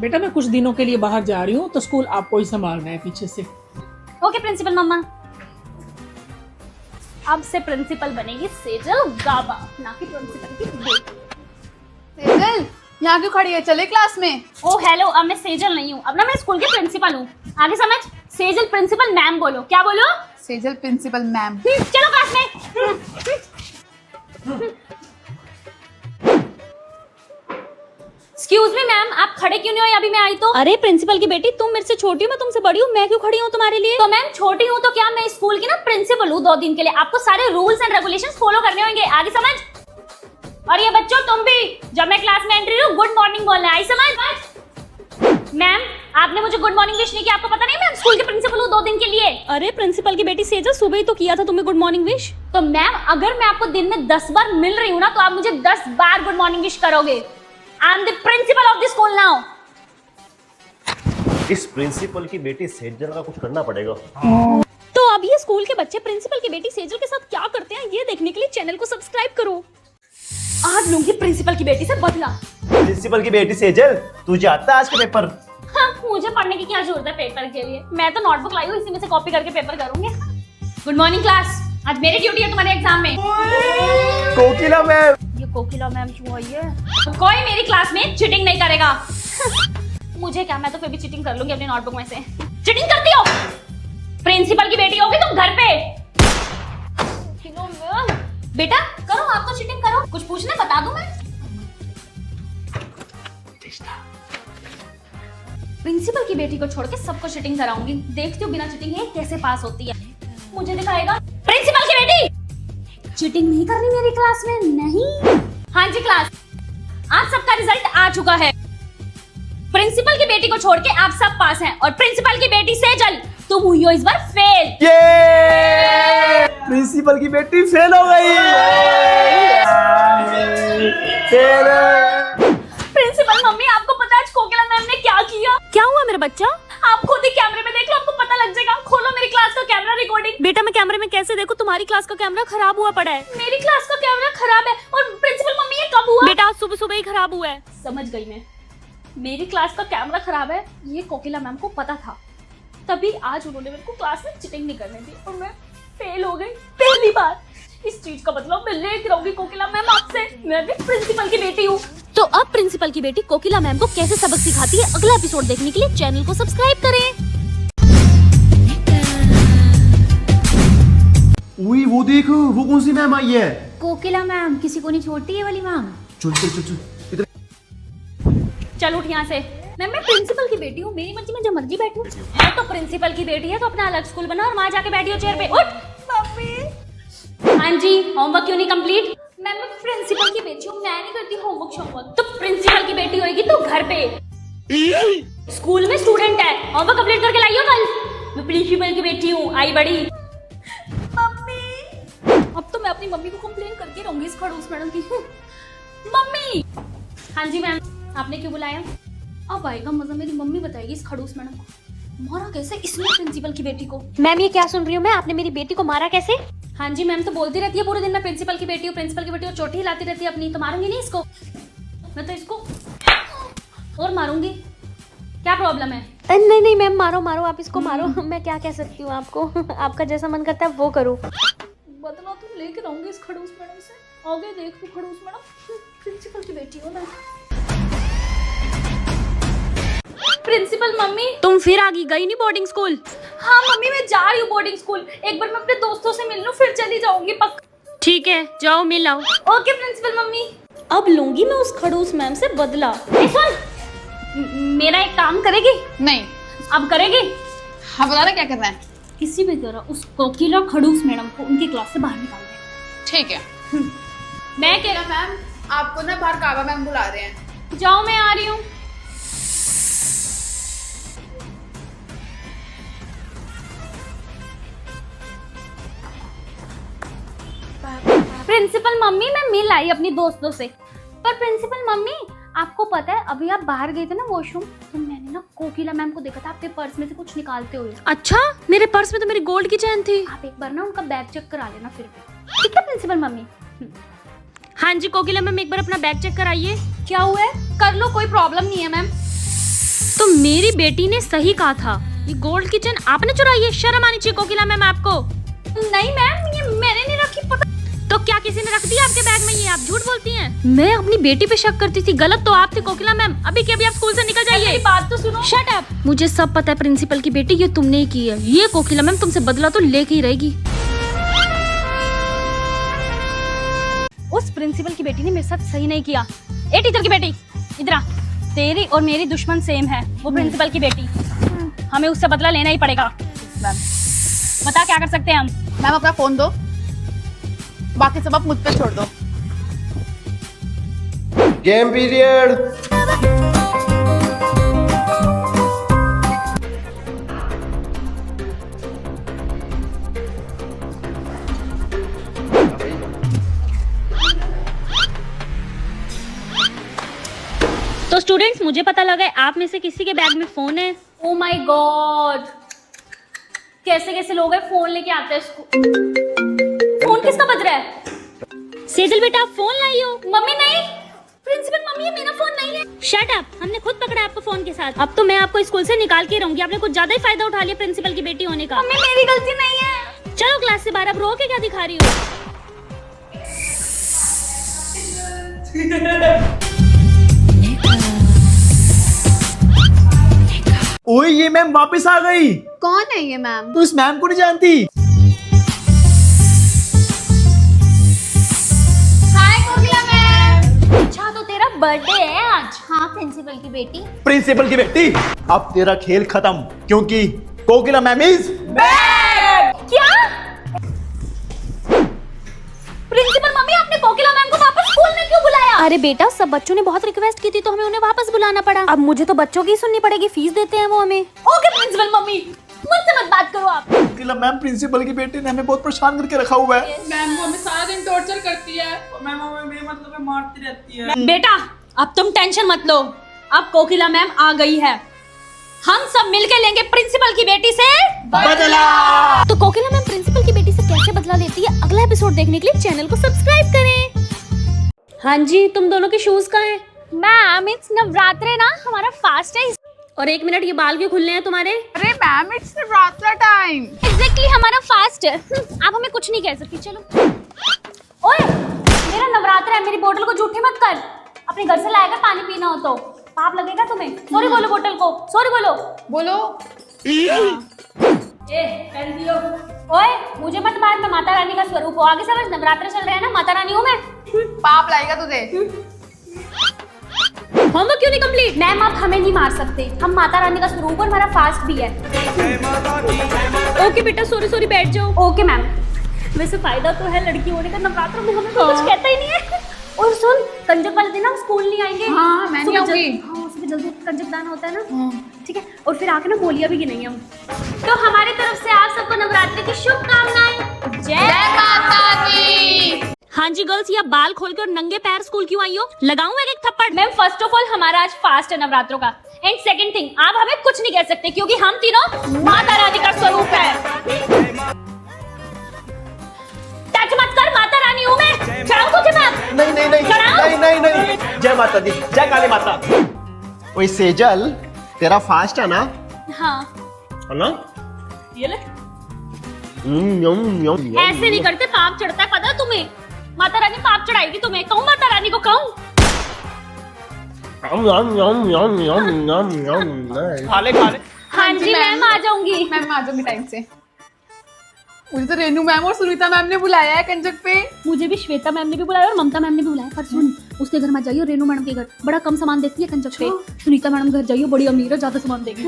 बेटा मैं कुछ दिनों के लिए बाहर जा रही हूँ तो स्कूल आपको ही संभालना है पीछे से। ओके प्रिंसिपल मम्मा। अब से प्रिंसिपल बनेगी सेजल गाबा, ना कि प्रिंसिपल की बेटी। सेजल यहाँ क्यों खड़ी है, चले क्लास में। ओ हेलो, अब मैं सेजल नहीं हूँ, अब ना मैं स्कूल की प्रिंसिपल हूँ। आगे समझ, सेजल प्रिंसिपल मैम बोलो। क्या बोलो? Sejal principal ma'am. चलो क्लास में। एक्सक्यूज मी मैम, आप खड़े क्यों नहीं हो? अभी मैं आई तो। अरे प्रिंसिपल की बेटी, तुम मेरे से छोटी हो, मैं तुमसे बड़ी हूँ, मैं क्यों खड़ी हूँ तुम्हारे लिए? तो मैम छोटी हूँ तो क्या, मैं स्कूल की ना प्रिंसिपल हूँ 2 दिन के लिए। आपको सारे रूल्स एंड रेगुलेशंस फॉलो करने होंगे। आगे समझ। और ये बच्चों तुम भी, जब मैं क्लास में एंट्री लूं गुड मॉर्निंग बोलना है। आई समझ। मैम आपने मुझे गुड मॉर्निंग विश नहीं किया, आपको पता नहीं मैं स्कूल की प्रिंसिपल हूँ 2 दिन के लिए। अरे प्रिंसिपल की बेटी सेजल, सुबह ही तो किया था तुम्हें गुड मॉर्निंग विश। तो मैम अगर मैं आपको दिन में 10 बार मिल रही हूँ ना, तो आप मुझे 10 बार गुड मॉर्निंग विश करोगे। I am the principle of the school now. इस प्रिंसिपल की बेटी सेजल का कुछ करना पड़ेगा। तो अब ये स्कूल के बच्चे प्रिंसिपल की बेटी सेजल के साथ क्या करते हैं, ये देखने के लिए चैनल को सब्सक्राइब करो। आज लूंगी प्रिंसिपल की बेटी से बदला। प्रिंसिपल की बेटी सेजल, तुझे आता है आज का पेपर? हाँ, मुझे पढ़ने की क्या जरूरत है पेपर के लिए, मैं तो नोटबुक लाई हूँ, इसी में से कॉपी करके पेपर करूंगी। गुड मॉर्निंग क्लास, आज मेरी ड्यूटी है तुम्हारे एग्जाम में। कोकिला मैम। ये कोकिला मैम क्यों आई है? कोई मेरी क्लास में चीटिंग नहीं करेगा। मुझे क्या, मैं तो फिर भी चीटिंग कर लूंगी अपनी नोटबुक में से। चीटिंग करती हो? प्रिंसिपल की बेटी होगी तुम घर पे। बेटा करो, आप तो चीटिंग करो। कुछ पूछना बता दूं मैं? प्रिंसिपल की बेटी को छोड़ के सबको चीटिंग कराऊंगी। देखती हूँ बिना चीटिंग ये कैसे पास होती है। मुझे दिखाएगा। प्रिंसिपल की बेटी, चीटिंग नहीं करनी मेरी क्लास में। नहीं। हाँ जी क्लास, आज सबका रिजल्ट आ चुका है। प्रिंसिपल की बेटी को छोड़ के आप सब पास हैं, और प्रिंसिपल की बेटी सेजल, तुम हुई हो इस बार फेल। ये प्रिंसिपल की बेटी फेल हो गई। प्रिंसिपल मम्मी, आपको पता है आज कोकिला मैम ने क्या किया? क्या हुआ मेरा बच्चा? आप खुद ही कैमरे में देख लो, आपको पता लग जाएगा। खोलो मेरी क्लास का कैमरा रिकॉर्डिंग। बेटा मैं कैमरे में कैसे देखूं? तुम्हारी क्लास का कैमरा खराब हुआ पड़ा है। मेरी क्लास का कैमरा खराब है? और प्रिंसिपल मम्मी ये कब हुआ? बेटा आज सुबह सुबह ही खराब हुआ है। समझ गई मैं, मेरी क्लास का कैमरा खराब है, ये कोकिला मैम को पता था, तभी आज उन्होंने मेरे को क्लास में चीटिंग नहीं करने दी और मैं फेल हो गई पहली बार। इस चीज का बदला मैं लेकर रहूंगी कोकिला मैम आपसे। मैं भी प्रिंसिपल की बेटी हूँ। तो अब प्रिंसिपल की बेटी कोकिला मैम को कैसे सबक सिखाती है, अगला एपिसोड देखने के लिए चैनल को सब्सक्राइब करें। उई वो देख, वो कौन सी मैम आई है? कोकिला मैम, किसी को नहीं छोड़ती है वाली मैम। चल चल चल चल इधर। चल उठ यहाँ से। मैम मैं प्रिंसिपल की बेटी हूँ, मेरी मर्जी में जब मर्जी बैठूं। मैं तो प्रिंसिपल की बेटी है तो अपना अलग स्कूल बना और वहाँ जाके बैठी हो चेयर पे। उठ मम्मी। हाँ जी, होमवर्क क्यों नहीं कंप्लीट? मैम मैं प्रिंसिपल की बेटी हूँ, मैं नहीं करती होमवर्क। तो प्रिंसिपल की बेटी होगी तो घर पे, स्कूल में स्टूडेंट है। होमवर्क कंप्लीट करके लाइयो कल। मैं प्रिंसिपल की बेटी हूँ, आई बड़ी। मम्मी, अब तो मैं अपनी मम्मी को कंप्लेन करके रहूंगी इस खड़ूस मैडम की। मम्मी। हाँ जी मैम, आपने क्यों बुलाया? अब आएगा मजा, मेरी मम्मी बताएगी इस खड़ूस मैडम को मारा कैसे इसने प्रिंसिपल की बेटी को। मैम ये क्या सुन रही हूँ मैं, आपने मेरी बेटी को मारा कैसे? हाँ जी मैम, तो बोलती रहती है पूरे दिन मैं प्रिंसिपल की बेटी हूँ, प्रिंसिपल की बेटी हूँ, चोटी हिलाती रहती है अपनी। तो मारूंगी नहीं इसको, मैं तो इसको और मारूंगी। क्या प्रॉब्लम है? नहीं नहीं मैम, मारो मारो, आप इसको मारो। मैं क्या कह सकती हूँ आपको, आपका जैसा मन करता है वो करो। बदला तो लेके रहूंगी इस खड़ूस मैडम से। आगे देख तू खड़ूस मैडम, प्रिंसिपल की बेटी हूँ मैं। प्रिंसिपल मम्मी, तुम फिर आ गई नहीं बोर्डिंग स्कूल? हाँ मम्मी मैं जा रही हूँ बोर्डिंग स्कूल, एक बार मैं अपने दोस्तों से मिल लूँ फिर चली जाऊंगी पक्का। ठीक है जाओ मिल आओ। Okay principal mummy. अब लूंगी मैं उस खड़ूस मैम से बदला। सुन, मेरा एक काम करेगी? नहीं। अब करेगी? हाँ बता रहा क्या करना है? किसी भी तरह उस कोकिला खड़ूस मैडम को उनकी क्लास से बाहर निकाल दे। ठीक है। मैं कह रहा मैम आपको ना बाहर काबा मैम बुला रहे हैं। जाओ मैं आ रही हूँ। प्रिंसिपल मम्मी मैं मिल आई अपनी दोस्तों से, पर प्रिंसिपल मम्मी आपको पता है अभी आप बाहर गए थे ना वॉशरूम, तो मैंने ना कोकिला मैम को देखा था आपके पर्स में से कुछ निकालते हुए। अच्छा, मेरे पर्स में तो मेरी गोल्ड की चेन थी। आप एक बार ना उनका बैग चेक करा लेना फिर भी। ठीक है प्रिंसिपल मम्मी। हाँ जी कोकिला मैम, एक बार अपना बैग चेक कराइए। क्या हुआ है? कर लो, कोई प्रॉब्लम नहीं है मैम। मेरी बेटी ने सही कहा था, ये गोल्ड किचन आपने चुराई है। शर्म आनी चाहिए कोकिला मैम आपको। नहीं मैम, ये मैंने नहीं रखी। पता तो क्या किसी ने रख दिया आपके बैग में? ये आप झूठ बोलती हैं। मैं अपनी बेटी पे शक करती थी, गलत तो आप थे कोकिला मैम। अभी के अभी आप स्कूल से निकल जाइए। मेरी बात तो सुनो। Shut up. मुझे सब पता है प्रिंसिपल की बेटी, ये तुमने ही की है। ये कोकिला मैम तुमसे बदला तो लेके ही रहेगी। उस प्रिंसिपल की बेटी ने मेरे साथ सही नहीं किया। ए टीचर की बेटी, इधर आ। तेरी और मेरी दुश्मन सेम है, वो प्रिंसिपल की बेटी। हमें उससे बदला लेना ही पड़ेगा। मैम बता क्या कर सकते हैं हम? मैम अपना फोन दो, बाकी सब आप मुझ पे छोड़ दो। Game period. तो स्टूडेंट्स, मुझे पता लगा है आप में से किसी के बैग में फोन है। ओ माय गॉड, कैसे कैसे लोग हैं फोन लेके आते हैं फोन किसका बज रहा है? सेजल बेटा, आप फोन लाई हो? मम्मी नहीं, प्रिंसिपल मम्मी, ये मेरा फोन नहीं है। शट अप, हमने खुद पकड़ा आपको फोन के साथ। अब तो मैं आपको स्कूल से निकाल के रहूंगी। आपने कुछ ज्यादा ही फायदा उठा लिया प्रिंसिपल की बेटी होने का। मम्मी मेरी गलती नहीं है। चलो क्लास से बाहर। अब रो के क्या दिखा रही हो? ओए ये मैम वापस आ गई। कौन है ये मैम? तू इस मैम को नहीं जानती? हाय कोकिला मैम। अच्छा, तो तेरा बर्थडे है आज? हाँ प्रिंसिपल की बेटी। प्रिंसिपल की बेटी, अब तेरा खेल खत्म, क्योंकि कोकिला मैम इज क्या? प्रिंसिपल मम्मी, आपने कोकिला मैम को वापस स्कूल में क्यों बुलाया? अरे बेटा, सब बच्चों ने बहुत रिक्वेस्ट की थी तो हमें उन्हें वापस बुलाना पड़ा। अब मुझे तो बच्चों की सुननी पड़ेगी, फीस देते हैं वो हमें। ओके प्रिंसिपल मम्मी, मुझसे मत बात करो आप। कोकिला मैम, प्रिंसिपल की बेटी ने हमें बहुत परेशान करके रखा हुआ है। मैम वो हमें सारा दिन टॉर्चर करती है। मैम हमें बेमतलब मारती रहती है। बेटा, अब तुम टेंशन मत लो, अब कोकिला मैम आ गई है। हम सब मिलके लेंगे प्रिंसिपल की बेटी से बदला। तो कोकिला मैम प्रिंसिपल की बेटी से कैसे बदला लेती है, अगला एपिसोड देखने के लिए चैनल को सब्सक्राइब करें। हाँ जी, तुम दोनों के शूज कहाँ हैं? मैम इट्स नवरात्रे ना, हमारा फास्ट है। और एक मिनट, ये बाल क्यों खुले हैं तुम्हारे? अरे ma'am it's Navratra time. Exactly, हमारा फास्ट है। आप हमें कुछ नहीं कह सकती। चलो। ओए, मेरा नवरात्रा है, मेरी बोतल को झूठी मत कर। अपने घर से लाएगा पानी पीना हो तो पाप लगेगा तुम्हें। सॉरी बोलो बोतल को, सॉरी बोलो। बोलो। ओए, मुझे मत मार, मैं माता रानी का स्वरूप हूँ। आगे समझ, नवरात्र चल रहे हैं ना, माता रानी हूँ मैं। पाप लाएगा तुझे। होमवर्क क्यों नहीं कंप्लीट? मैम आप हमें नहीं मार सकते, हम माता रानी का स्वरूप और हमारा फास्ट भी है। ओके बेटा, सॉरी सॉरी, बैठ जाओ। Okay ma'am. वैसे फायदा तो है लड़की होने का, नवरात्र में हमें तो कुछ कहता ही नहीं है। और सुन, कंजक वाले दिन हम स्कूल नहीं आएंगे। हाँ, मैं नहीं आऊंगी। हाँ, उसमें जल्दी कंजक दान होता है ना, ठीक है। और फिर आके ना बोलिया भी गिनेंगे हम। तो हमारी तरफ से आप सबको नवरात्रि की शुभकामनाएं। जय माता दी। हाँ जी गर्ल्स, ये बाल खोल के और नंगे पैर स्कूल क्यों आई हो? लगाऊं एक एक थप्पड़? मैम फर्स्ट ऑफ ऑल हमारा आज फास्ट है नवरात्रों का, एंड सेकंड थिंग, आप हमें कुछ नहीं कह सकते क्योंकि हम तीनों माता रानी का स्वरूप है। टच मत कर, माता रानी हूँ मैं। चढ़ाऊं तुझे मैं? नहीं नहीं नहीं नहीं नहीं नहीं। जय माता दी, जय काली माता। ओए सेजल, तेरा फास्ट है ना? हाँ। है ना? ये ले। यम यम। ऐसे नहीं करते, पाप चढ़ता है, पता है तुम्हें? माता रानी पाप चढ़ाएगी तुम्हें। कहूँ माता रानी को? कहूँ? खा ले खा ले। हाँ जी मैम, आ जाऊंगी। मैम आ जाऊंगी टाइम से। मुझे तो रेनू मैम और सुनीता मैम ने बुलाया है कंजक पे। मुझे भी श्वेता मैम ने भी बुलाया और ममता मैम ने भी बुलाया। पर सुन, उसके घर मत जाइयो, रेनू मैडम के घर बड़ा कम सामान देती है कंजक पे। सुनीता मैडम घर जाइयो, बड़ी अमीर है, ज्यादा सामान देगी।